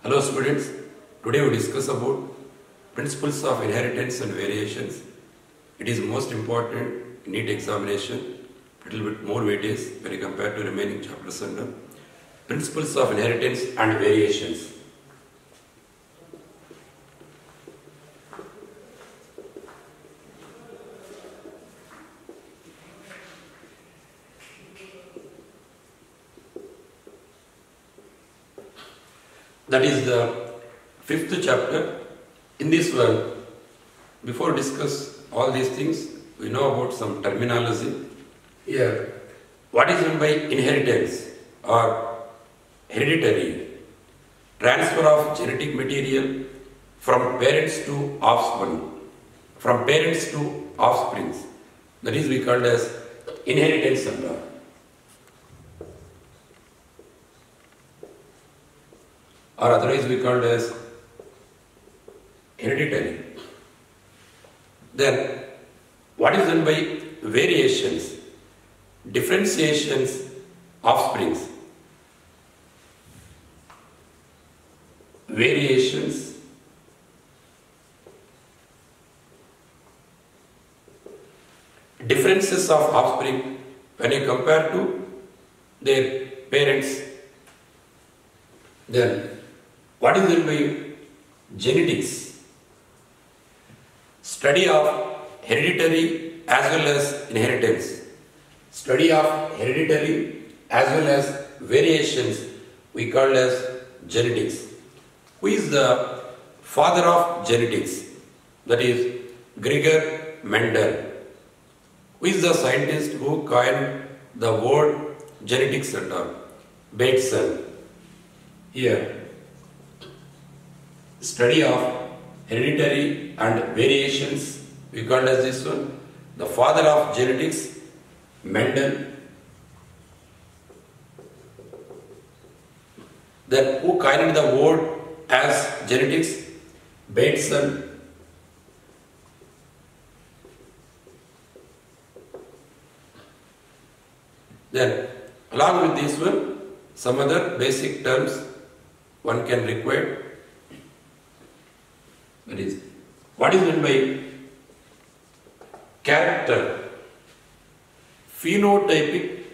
Hello students, today we discuss about principles of inheritance and variations. It is most important in NEET examination, little bit more weightage when you compare to remaining chapters under principles of inheritance and variations. That is the fifth chapter. In this one, before discuss all these things, we know about some terminology. Here, what is meant by inheritance or hereditary? Transfer of genetic material from parents to offspring. From parents to offsprings. That is we called as inheritance and all. Or otherwise we called as hereditary. Then what is done by variations, differentiations, offsprings? Variations, differences of offspring when you compare to their parents. Then what is meant by genetics? Study of hereditary as well as inheritance. Study of hereditary as well as variations we call as genetics. Who is the father of genetics? That is Gregor Mendel. Who is the scientist who coined the word genetics and all? Bateson. Here, study of hereditary and variations, we call as this one. The father of genetics, Mendel. Then who coined the word as genetics? Bateson. Then along with this one, some other basic terms one can require. That is, what is meant by character? Phenotypic,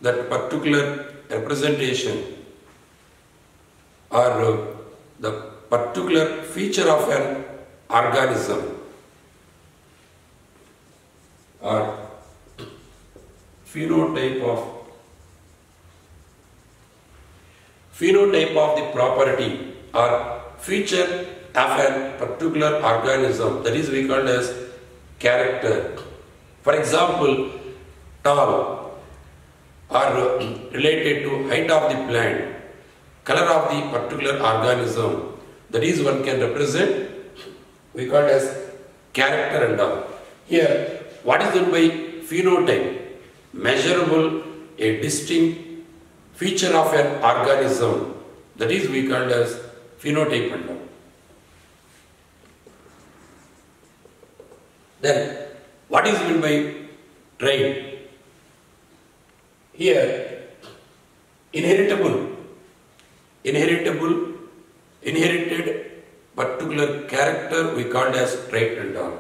that particular representation or the particular feature of an organism or phenotype of the property or feature of a particular organism, that is we call as character. For example, tall or related to height of the plant, color of the particular organism, that is one can represent, we call as character and all. Here, what is done by phenotype? Measurable, a distinct feature of an organism, that is we call as phenotype and all. Then, what is meant by trait? Here, inherited particular character we called as trait and all.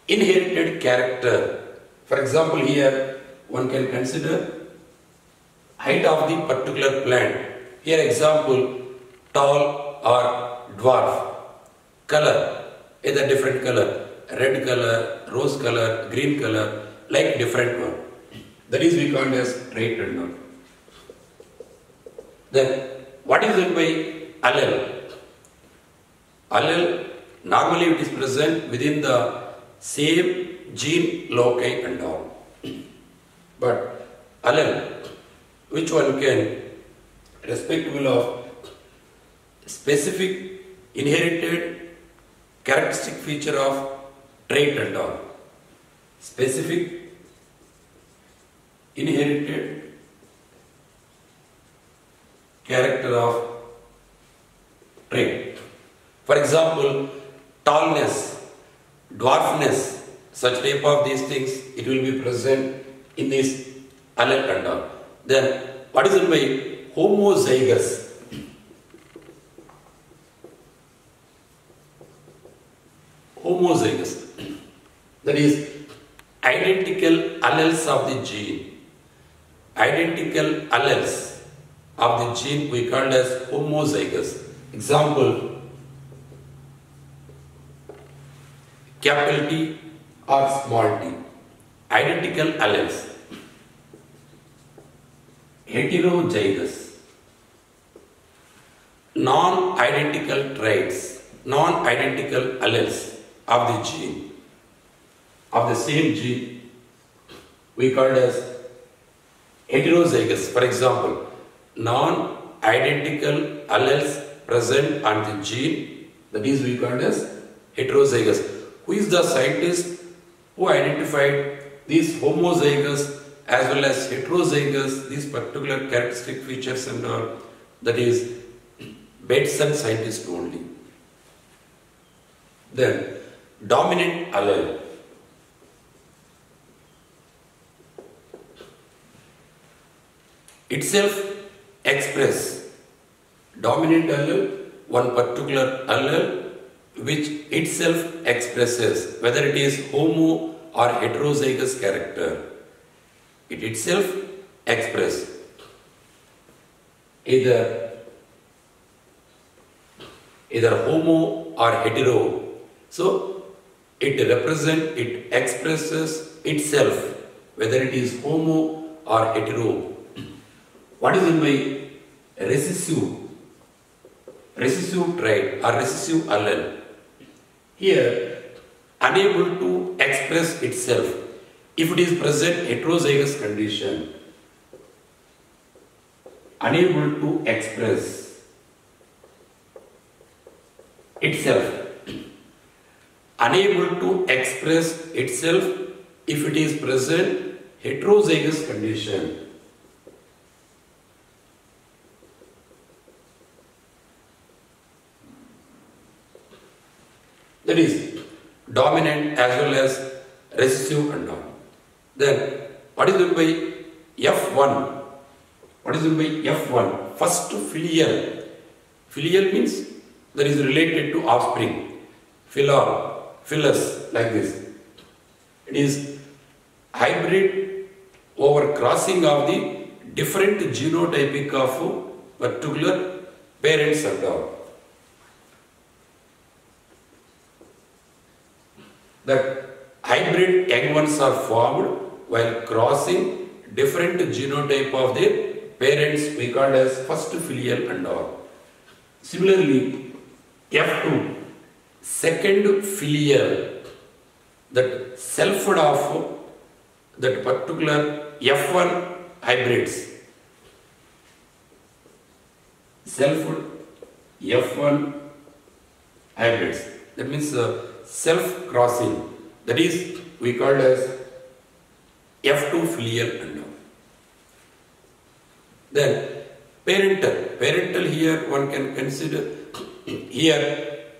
Inherited character. For example, here one can consider height of the particular plant. Here example, tall or dwarf. Color, either different color, red color, rose color, green color, like different one. That is we call as trait and all. Then, what is meant by allele? Allele, normally it is present within the same gene loci and all. But allele, which one can, respectable of specific inherited characteristic feature of trait and all. Specific inherited character of trait. For example, tallness, dwarfness, such type of these things, it will be present in this allele and all. Then, what is meant by homozygous? Homozygous, that is identical alleles of the gene. Identical alleles of the gene we called as homozygous. Example, capital T or small t. Identical alleles. Heterozygous. Non-identical traits, non-identical alleles of the gene, of the same gene, we call it as heterozygous. For example, non-identical alleles present on the gene, that is we call it as heterozygous. Who is the scientist who identified these homozygous as well as heterozygous, these particular characteristic features and all? That is Bateson scientist only. Then dominant allele. Itself express dominant allele, one particular allele which itself expresses whether it is homo or heterozygous character. It itself expresses either homo or hetero. So it expresses itself whether it is homo or hetero. What is meant by recessive trait or recessive allele? Here, unable to express itself if it is present heterozygous condition. Unable to express itself. Unable to express itself if it is present heterozygous condition. That is dominant as well as recessive and all. Then what is meant by F1? What is meant by F1? First filial. Filial means that is related to offspring. Phylus, like this. It is hybrid over crossing of the different genotypic of particular parents and all. That hybrid young ones are formed while crossing different genotype of their parents, we call as first filial and all. Similarly, F2, second filial, that selfed of that particular F1 hybrids. Selfed F1 hybrids. That means self-crossing. That is, we call as F2 filial and all. Then parental here one can consider,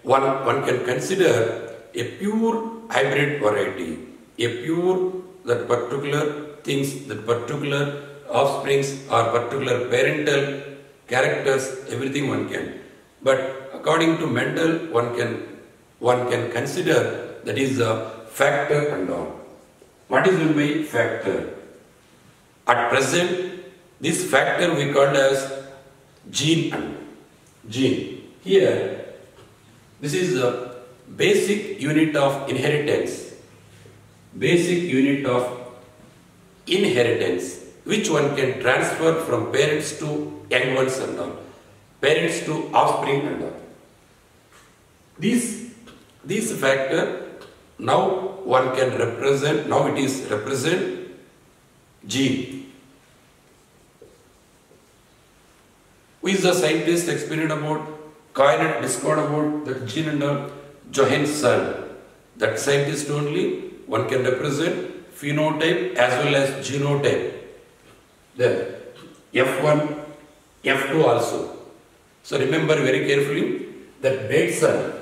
one can consider a pure hybrid variety, a pure that particular things, that particular offsprings or particular parental characters, everything one can. But according to Mendel, one can consider that is a factor and all. What is meant by factor? At present, this factor we call as gene. Here, this is the basic unit of inheritance. Basic unit of inheritance, which one can transfer from parents to young ones and all, parents to offspring and all. This factor now one can represent, now it is represent gene. Who is the scientist explained about, coined and discovered about the gene and all? Johanson. That scientist only one can represent phenotype as well as genotype. Then F1, F2 also. So remember very carefully that Bateson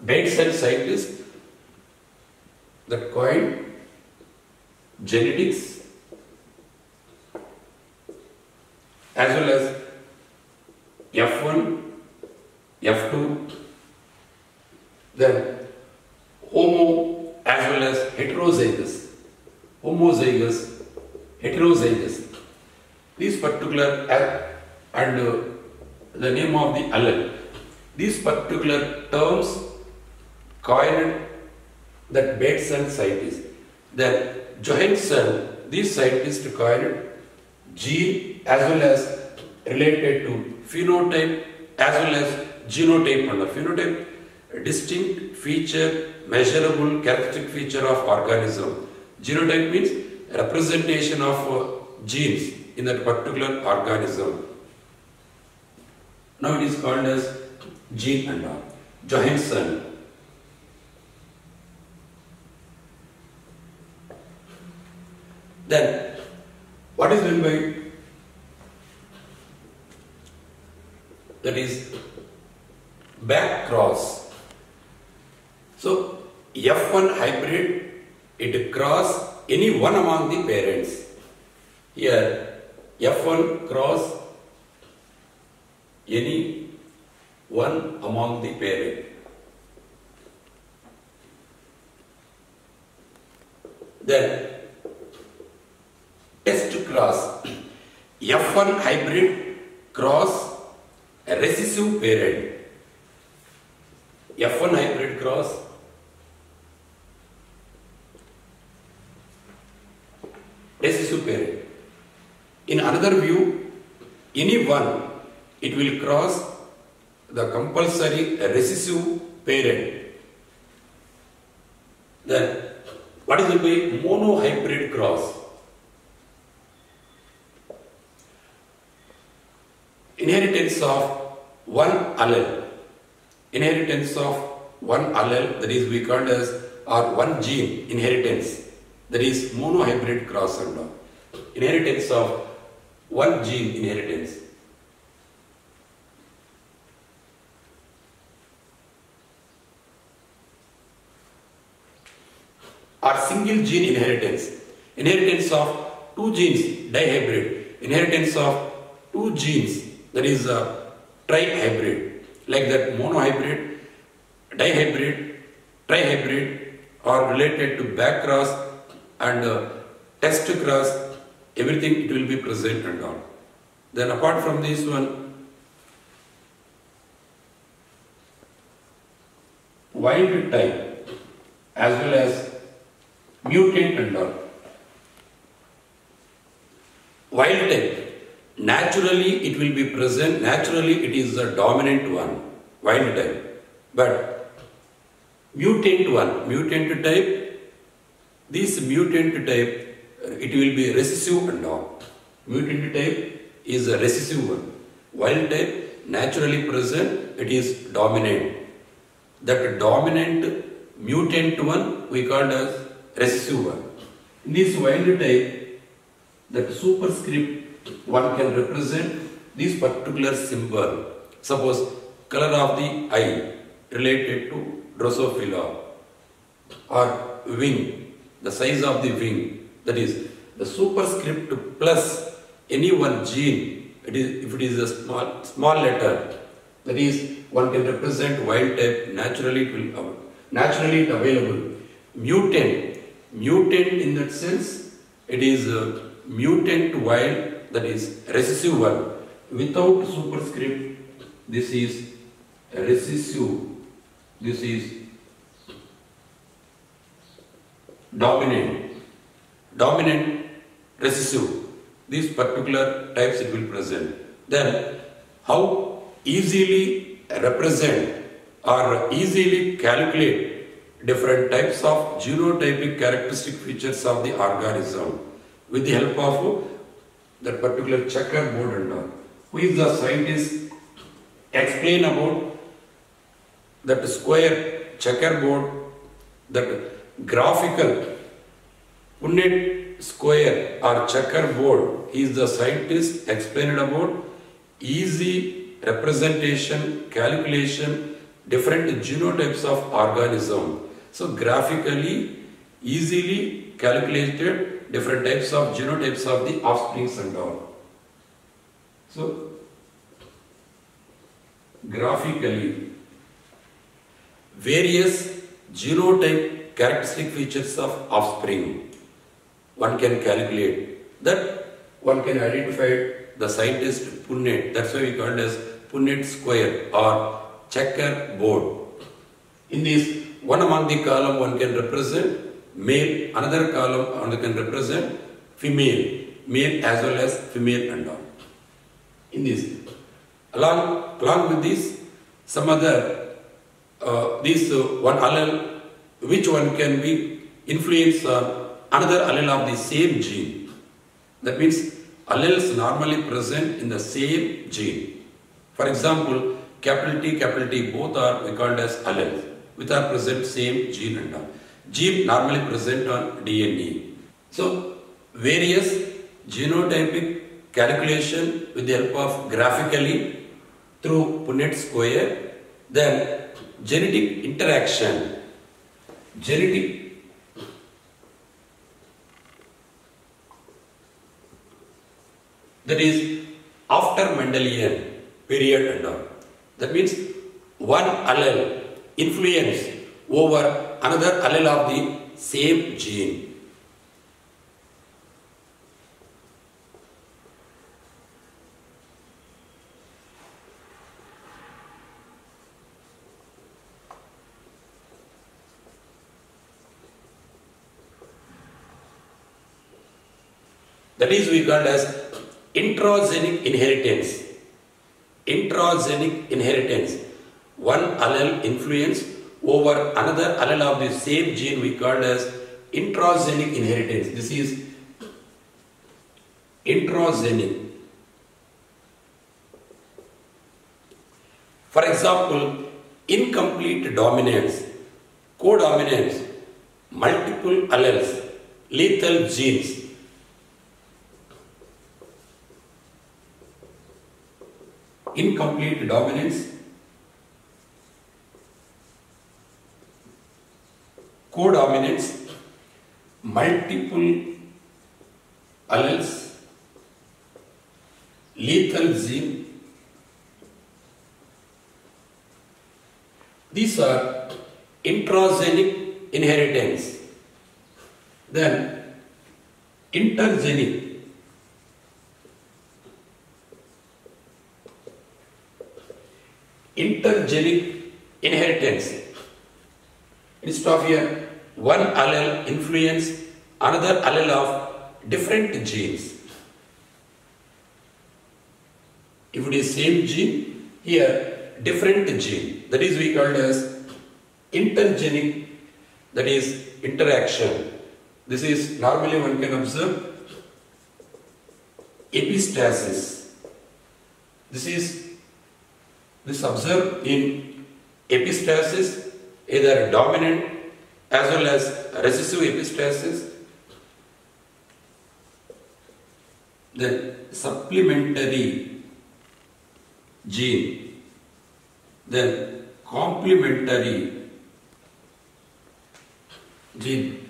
Bates and scientists that coined genetics as well as F1, F2, then homo as well as heterozygous, homozygous, heterozygous. These particular and the name of the allele, these particular terms coined that Bates and scientists. Then Johanson, these scientists coined gene as well as related to phenotype as well as genotype. Under phenotype, a distinct feature, measurable characteristic feature of organism. Genotype means representation of genes in that particular organism. Now it is called as gene and all. Johanson. Then, what is meant by that is back cross? So, F1 hybrid, it cross any one among the parents. Here, F1 cross any one among the parent. Then, test cross, F1 hybrid cross a recessive parent. F1 hybrid cross recessive parent. In another view, any one, it will cross the compulsory recessive parent. Then, what is it by monohybrid cross? Inheritance of one allele. Inheritance of one allele, that is we call as, or one gene inheritance, that is monohybrid cross and all. Inheritance of one gene inheritance. Or single gene inheritance. Inheritance of two genes, dihybrid. Inheritance of two genes, that is trihybrid. Like that monohybrid, dihybrid, trihybrid are related to back cross and test cross. Everything it will be present and all. Then apart from this one, wild type as well as mutant and all. Wild type, naturally it will be present, naturally it is the dominant one, wild type. But mutant one, mutant type, this mutant type, it will be recessive and all. Mutant type is a recessive one. Wild type, naturally present, it is dominant. That dominant mutant one we called as recessive one. In this wild type, that superscript one can represent this particular symbol. Suppose color of the eye related to Drosophila, or wing, the size of the wing, that is the superscript plus any one gene. It is, if it is a small letter, that is one can represent wild type. Naturally it will naturally it available. Mutant in that sense, it is mutant wild, that is recessive one. Without superscript, this is recessive, this is dominant, recessive. These particular types it will present. Then how easily represent or easily calculate different types of genotypic characteristic features of the organism with the help of that particular checkerboard and all. Who is the scientist? Explain about that square checkerboard, that graphical Punnett square or checkerboard. He is the scientist explained about easy representation, calculation, different genotypes of organism. So graphically, easily calculated different types of genotypes of the offsprings and all. So graphically, various genotype characteristic features of offspring one can calculate. That one can identify the scientist Punnett. That's why we call it as Punnett square or checker board. In this, one among the column one can represent male, another column one can represent female, male as well as female and all. In this, along with this, some other one allele, which one can be influenced on another allele of the same gene. That means alleles normally present in the same gene. For example, capital T, both are we called as alleles, which are present same gene and all. Gene normally present on DNA. So various genotypic calculation with the help of graphically through Punnett square, then genetic interaction, that is after Mendelian period and all. That means one allele influence over another allele of the same gene. That is we call as intragenic inheritance. Intragenic inheritance. One allele influence over another allele of the same gene we call as intragenic inheritance. This is intragenic. For example, incomplete dominance, codominance, multiple alleles, lethal genes. Incomplete dominance, codominance, multiple alleles, lethal gene. These are intragenic inheritance. Then intergenic. Intergenic inheritance. Instead of here, one allele influence another allele of different genes. If it is same gene, here different gene. That is we call it as intergenic, that is interaction. This is normally one can observe epistasis. This observed in epistasis, either dominant as well as recessive epistasis. Then supplementary gene, then complementary gene,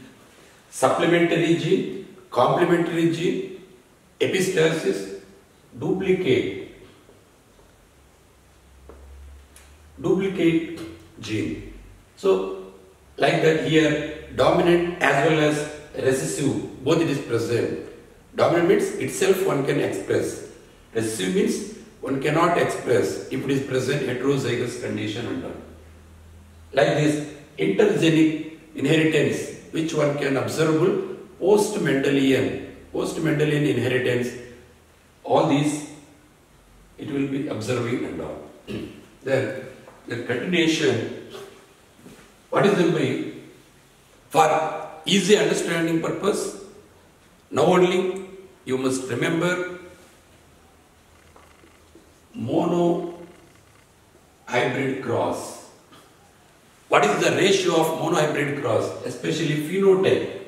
supplementary gene, complementary gene, epistasis, duplicate gene. So like that here, dominant as well as recessive, both it is present. Dominant means itself one can express. Recessive means one cannot express if it is present heterozygous condition and all. Like this intergenic inheritance, which one can observable post-Mendelian inheritance, all these it will be observing and all. Then the continuation, what is the way? For easy understanding purpose, now only you must remember monohybrid cross. What is the ratio of monohybrid cross, especially phenotype?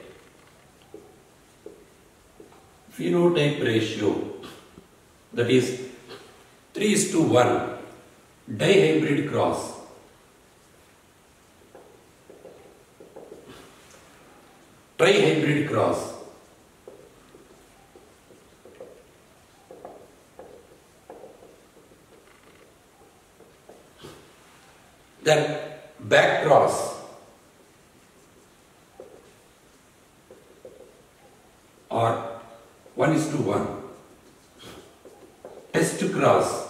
Phenotype ratio, that is 3:1. Dihybrid cross, Tri-hybrid cross. Then back cross. Or 1:1. Test cross.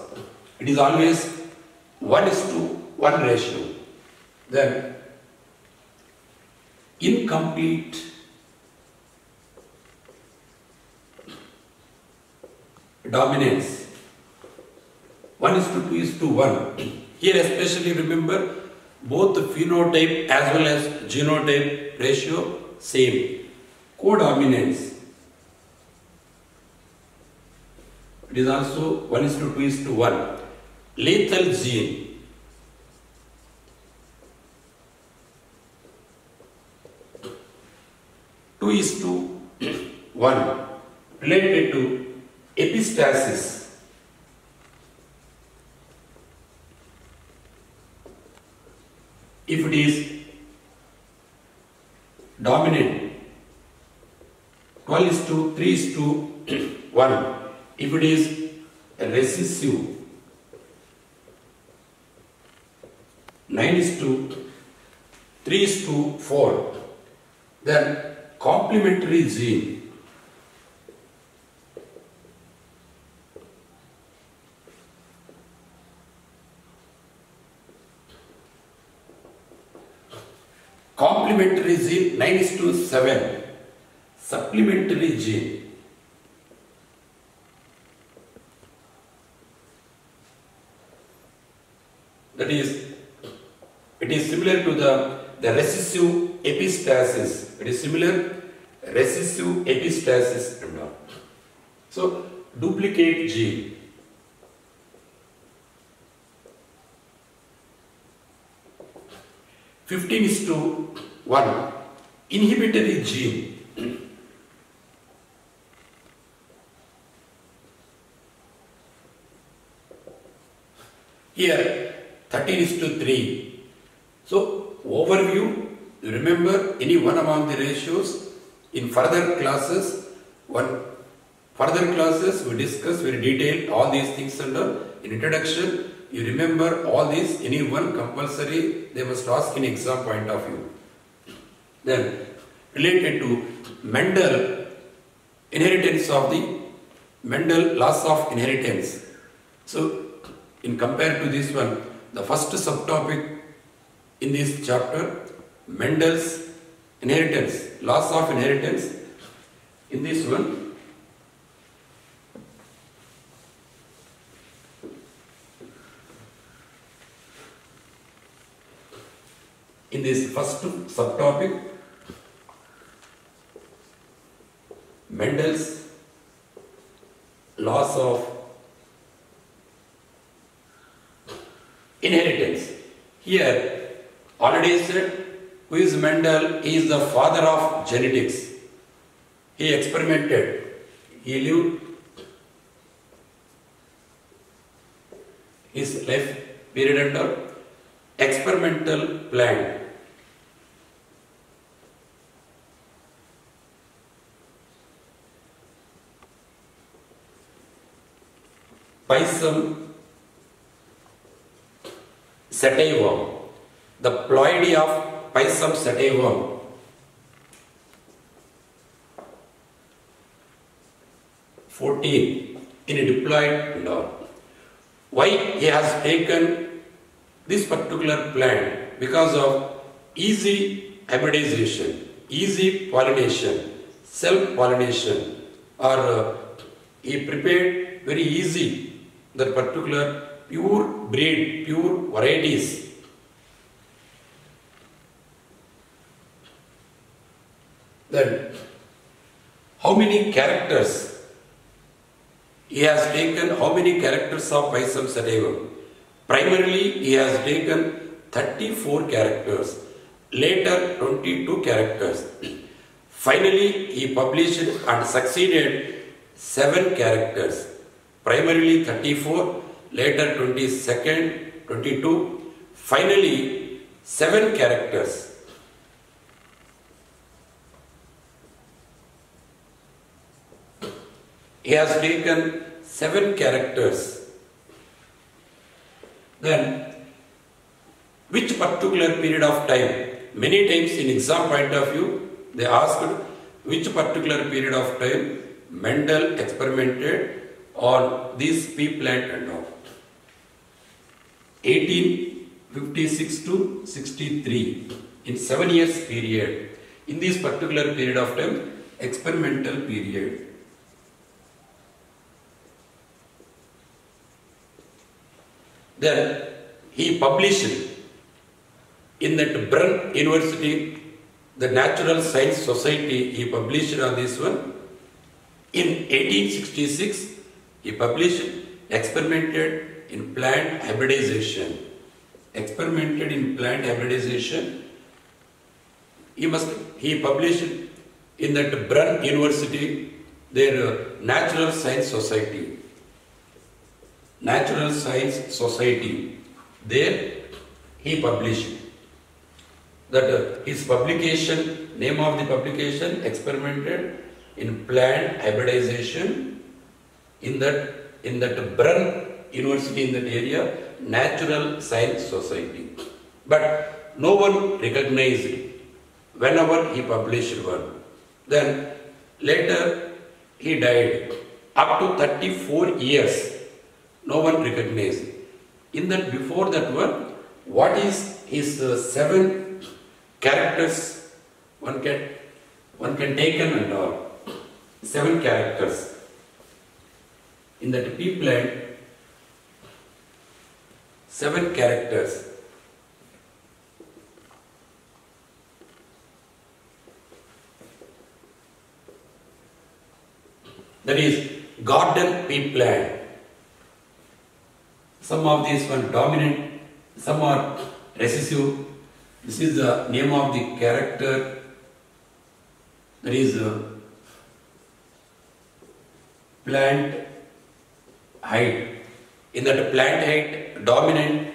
It is always 1:1 ratio. Then incomplete dominance. 1:2:1. Here especially remember both the phenotype as well as genotype ratio same. Codominance. It is also 1:2:1. Lethal gene. Two is to 1 related to epistasis. If it is dominant, 12:3:1. If it is recessive, 9:3:4. Then complementary gene. Complementary gene 9:7. Supplementary gene. That is, it is similar to the recessive epistasis. It is similar recessive epistasis and all. So duplicate gene. Fifteen is to 1 inhibitory gene. Here 13:3. So overview, you remember any one among the ratios. In further classes we discuss very detailed all these things under. In introduction you remember all these, any one compulsory they must ask in exam point of view. Then related to Mendel inheritance of the Mendel laws of inheritance. So in compared to this one, the first subtopic in this chapter, Mendel's inheritance, laws of inheritance. In this one, in this first subtopic, Mendel's laws of inheritance. Here, already said, who is Mendel? He is the father of genetics. He experimented. He lived his life period under experimental plan. Pisum sativum, the ploidy of Pisum sativum. In a diploid law. Why he has taken this particular plant? Because of easy hybridization, easy pollination, self-pollination, or he prepared very easy that particular pure breed, pure varieties. Then, how many characters he has taken? How many characters of Pisum sativum? Primarily, he has taken 34 characters. Later, 22 characters. Finally, he published and succeeded 7 characters. Primarily 34, later 22, finally 7 characters. he has taken 7 characters. Then, which particular period of time? Many times in exam point of view, they asked which particular period of time Mendel experimented on these pea plant and all. 1856 to 63. In 7 years period. In this particular period of time, experimental period. Then he published in that Brunn University, the Natural Science Society, he published on this one. In 1866, he published, experimented in plant hybridization. Experimented in plant hybridization. He published in that Brunn University, their Natural Science Society. Natural Science Society. There he published that his publication, name of the publication, experimented in plant hybridization in that Brunn University in that area, Natural Science Society. But no one recognized it whenever he published one. Then later he died. Up to 34 years, no one recognized it. In that, before that one, what is his 7 characters one can take and all. 7 characters. In that pea plant, 7 characters. That is garden pea plant. Some of these one dominant, some are recessive. This is the name of the character. That is plant height. In that plant height, dominant,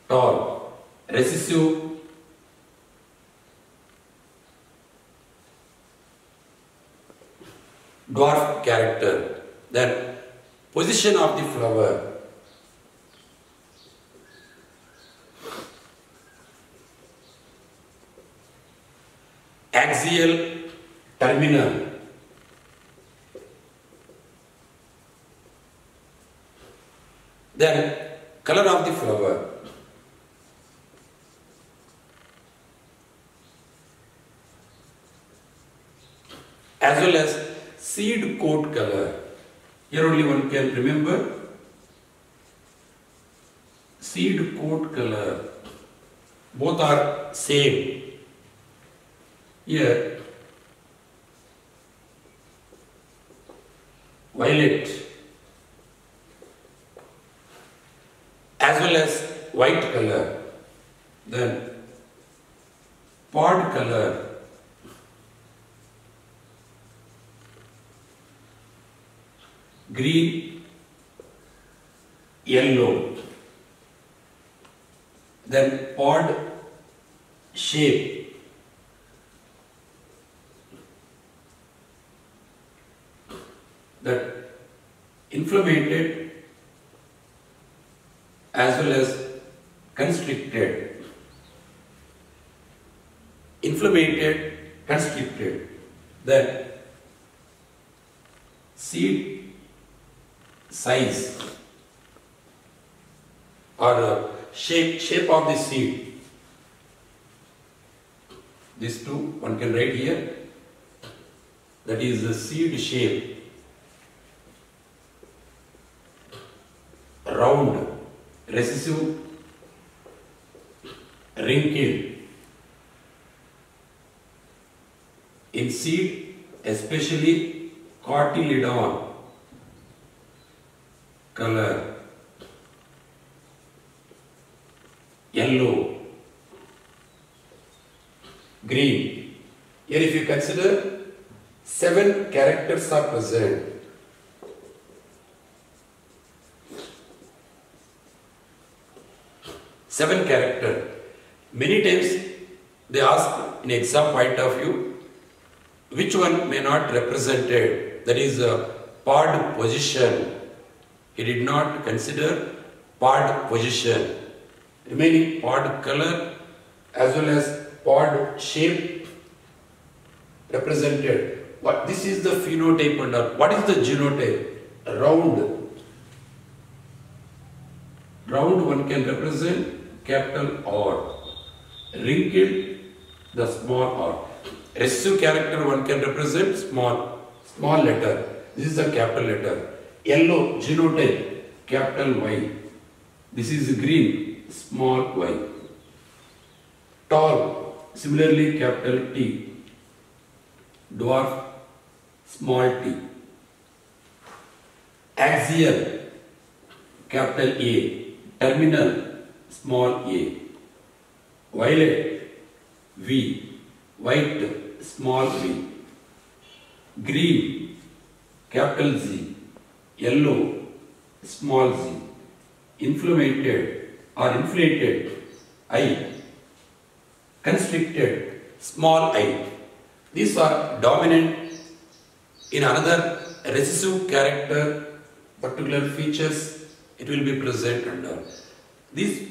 tall, recessive, dwarf character. Then position of the flower. Axial, terminal. Then color of the flower. As well as seed coat color. Here only one can remember seed coat color. Both are same. Here violet as well as white color. Then pod color. Green, yellow. Then pod shape. That inflamed as well as constricted. Inflamed, constricted. Then seed size or shape of the seed. These two one can write here. That is the seed shape. Round, recessive, wrinkled. In seed, especially cotyledon color, yellow, green. Here if you consider 7 characters are present. Seven character. Many times they ask in exam point of view, which one may not represented that is pawed position. He did not consider pawed position. Remaining pawed color as well as pawed shape represented. What this is the phenotype and what is the genotype? Round. Round one can represent capital R. Wrinkled, the small r. Recessive character one can represent small letter. This is the capital letter. Yellow genotype, capital Y. This is green, small y. Tall, similarly capital T. Dwarf, small t. Axial, capital A. Terminal, small a. Violet, V. White, small v. Green, capital Z. Yellow, small z. Inflamed or inflated, I. Constricted, small I. These are dominant in another recessive character, particular features it will be present under. These,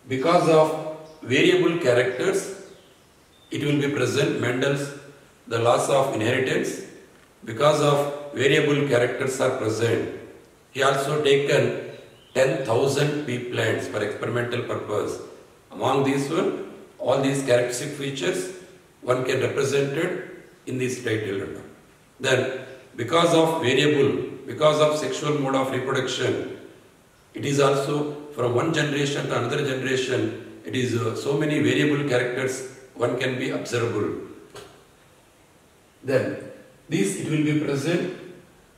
because of variable characters, it will be present. Mendel's the laws of inheritance. Because of variable characters are present, he also taken 10,000 pea plants for experimental purpose. Among these one, all these characteristic features one can represent it in this title. Then, because of variable, because of sexual mode of reproduction, it is also from one generation to another generation, it is so many variable characters one can be observable. Then, these it will be present,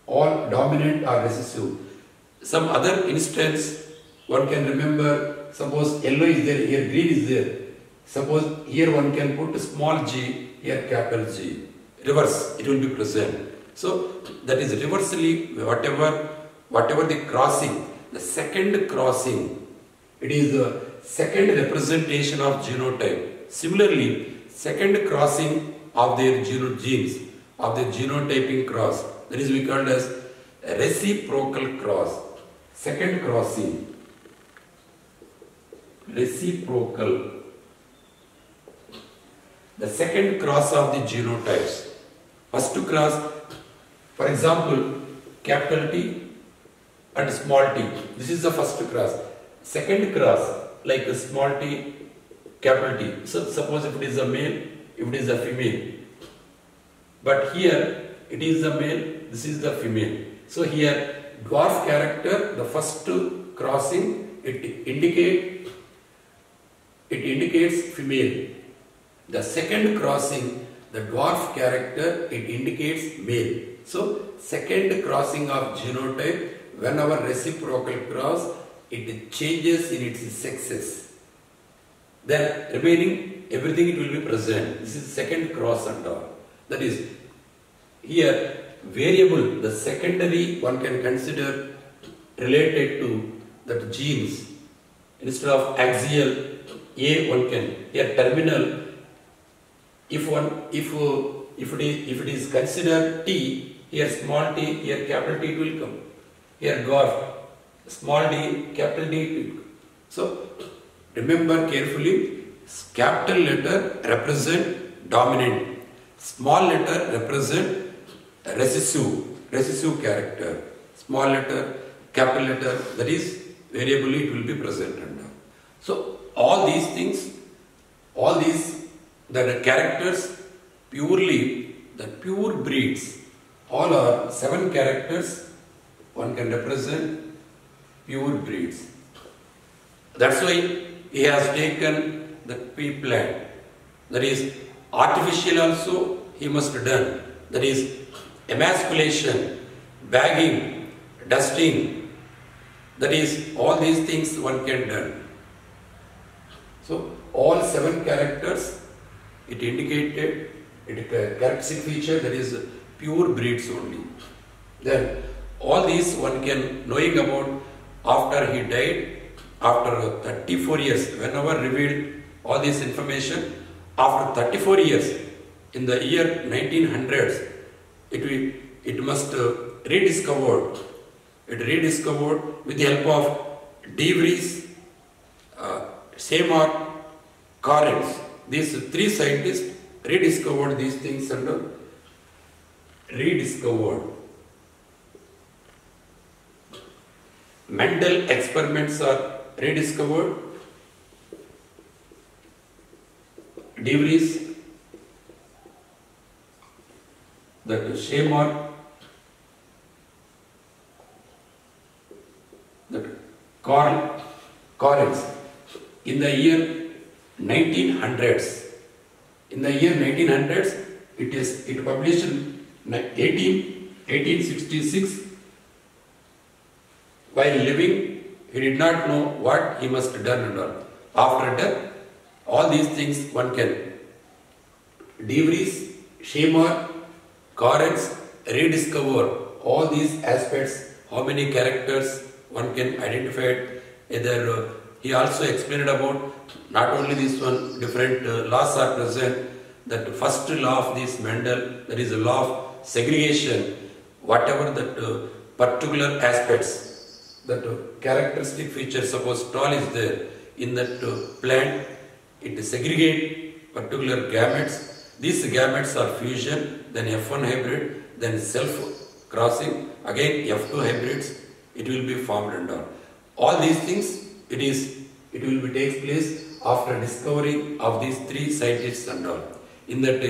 all dominant or recessive. Some other instance one can remember, suppose yellow is there, here green is there. Suppose here one can put small g, here capital G. Reverse, it will be present. So that is reversely whatever the crossing, the second crossing, it is the second representation of genotype. Similarly, second crossing of their genes, of the genotyping cross, that is we called as reciprocal cross. Second crossing, reciprocal. The second cross of the genotypes. First cross, for example, capital T and small t. This is the first cross. Second cross, like a small t, capital T. So suppose if it is a male, if it is a female. But here it is the male, this is the female. So here dwarf character, the first crossing, it indicates female. The second crossing, the dwarf character, it indicates male. So second crossing of genotype, whenever reciprocal cross, it changes in its sexes. Then remaining everything it will be present. This is second cross and all. That is, here variable, the secondary one can consider related to that genes. Instead of axial, A one can, here terminal, if it is considered T, here small t, here capital T will come. Here dwarf, small d, capital D will come. So remember carefully, capital letter represent dominant, small letter represent recessive character, small letter, capital letter, that is variably it will be present under. So all these things, all these the characters purely, the pure breeds, all are 7 characters one can represent pure breeds. That's why he has taken the pea plant. That is artificial also he must have done. That is emasculation, bagging, dusting. That is all these things one can done. So all 7 characters it indicated, it a characteristic feature, that is pure breeds only. Then all these one can knowing about after he died, after 34 years, whenever revealed all this information, after 34 years, in the year 1900s, it must rediscovered. It rediscovered with the help of De Vries, Seymour, Correns. These three scientists rediscovered these things and rediscovered. Mendel experiments are rediscovered. De Vries, that Seymour, that Correns. In the year 1900s, it published in 1866. While living, he did not know what he must have done and all. After death, all these things one can. De Vries, Seymour, Correns rediscover all these aspects, how many characters one can identify. Either he also explained about not only this one, different laws are present. That first law of this Mendel, that is a law of segregation, whatever that particular aspects, that characteristic feature, suppose tall is there in that plant, it segregate particular gametes. These gametes are fusion, then F1 hybrid, then self crossing, again F2 hybrids, it will be formed and all. All these things, it will be takes place after discovery of these three scientists and all. In that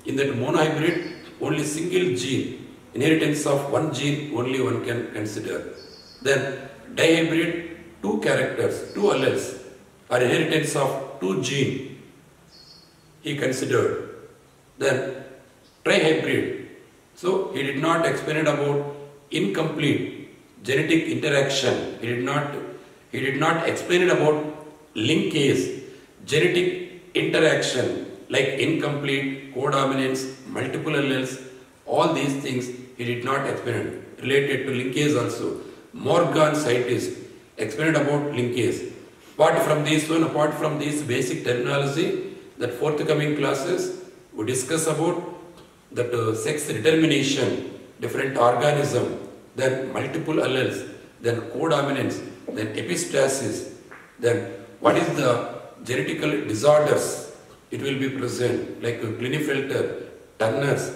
monohybrid, only single gene, inheritance of one gene only one can consider. Then dihybrid, two characters, two alleles, or inheritance of two gene, he considered. Then trihybrid, so he did not explain about incomplete genetic interaction. He did not explain about linkage, genetic interaction, like incomplete, codominance, multiple alleles, all these things he did not explain. Related to linkage also, Morgan scientist explained about linkage. Apart from this basic terminology, that forthcoming classes we discuss about that sex determination, different organism, then multiple alleles, then codominance, then epistasis, then what is the genetical disorders. It will be present, like Klinefelter, Turner's,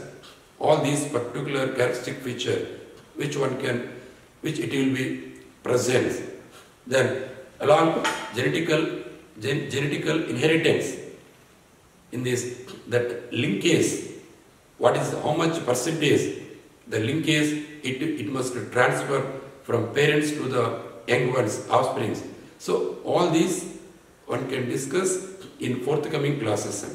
all these particular characteristic feature, which it will be present. Then along genetical inheritance, in this, that linkage, how much percentage, the linkage, it must transfer from parents to the young ones, offsprings. So all these one can discuss in forthcoming classes.